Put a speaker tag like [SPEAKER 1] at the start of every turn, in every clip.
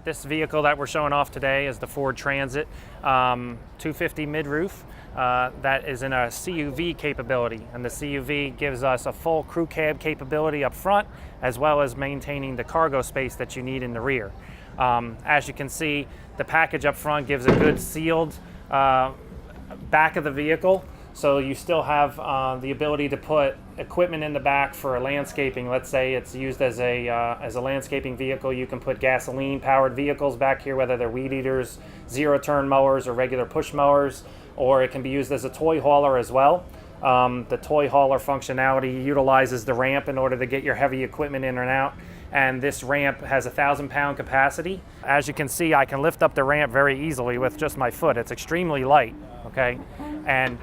[SPEAKER 1] This vehicle that we're showing off today is the Ford Transit 250 mid-roof. That is in a CUV capability, and the CUV gives us a full crew cab capability up front, as well as maintaining the cargo space that you need in the rear. As you can see, the package up front gives a good sealed back of the vehicle, so you still have the ability to put equipment in the back for landscaping. Let's say it's used as a landscaping vehicle. You can put gasoline-powered vehicles back here, whether they're weed eaters, zero-turn mowers, or regular push mowers, or it can be used as a toy hauler as well. The toy hauler functionality utilizes the ramp in order to get your heavy equipment in and out, and this ramp has a 1,000-pound capacity. As you can see, I can lift up the ramp very easily with just my foot. It's extremely light, okay? And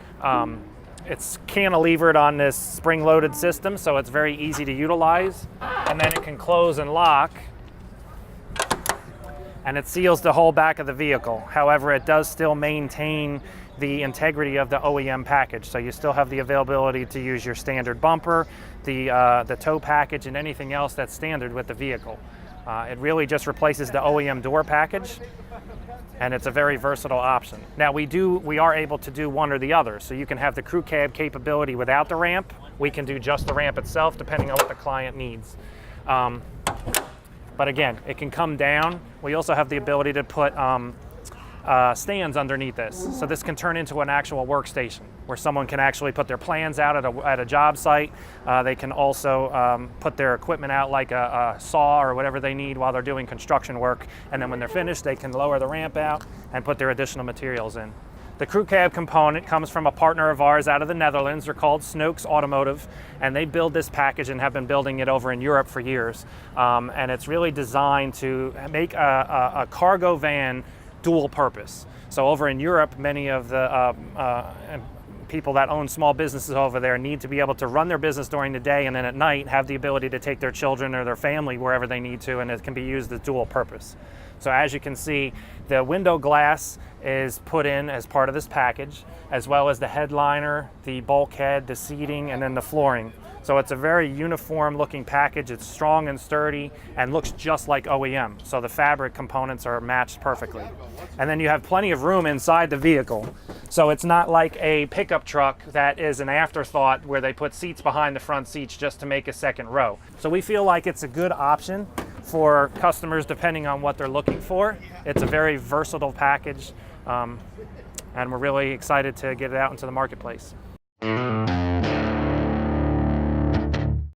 [SPEAKER 1] it's cantilevered on this spring-loaded system, so it's very easy to utilize. And then it can close and lock, and it seals the whole back of the vehicle. However, it does still maintain the integrity of the OEM package, so you still have the availability to use your standard bumper, the tow package, and anything else that's standard with the vehicle. It really just replaces the OEM door package, and it's a very versatile option. Now we are able to do one or the other, so you can have the crew cab capability without the ramp. We can do just the ramp itself, depending on what the client needs. But again, it can come down. We also have the ability to put stands underneath this. So this can turn into an actual workstation where someone can actually put their plans out at a job site. They can also put their equipment out like a saw or whatever they need while they're doing construction work. And then when they're finished, they can lower the ramp out and put their additional materials in. The crew cab component comes from a partner of ours out of the Netherlands. They're called Snooks Automotive, and they build this package and have been building it over in Europe for years. And it's really designed to make a cargo van dual purpose. So over in Europe, many of the people that own small businesses over there need to be able to run their business during the day, and then at night have the ability to take their children or their family wherever they need to, and it can be used as dual purpose. So as you can see, the window glass is put in as part of this package, as well as the headliner, the bulkhead, the seating, and then the flooring. So it's a very uniform looking package. It's strong and sturdy and looks just like OEM. So the fabric components are matched perfectly. And then you have plenty of room inside the vehicle. So it's not like a pickup truck that is an afterthought where they put seats behind the front seats just to make a second row. So we feel like it's a good option for customers depending on what they're looking for. It's a very versatile package, and we're really excited to get it out into the marketplace.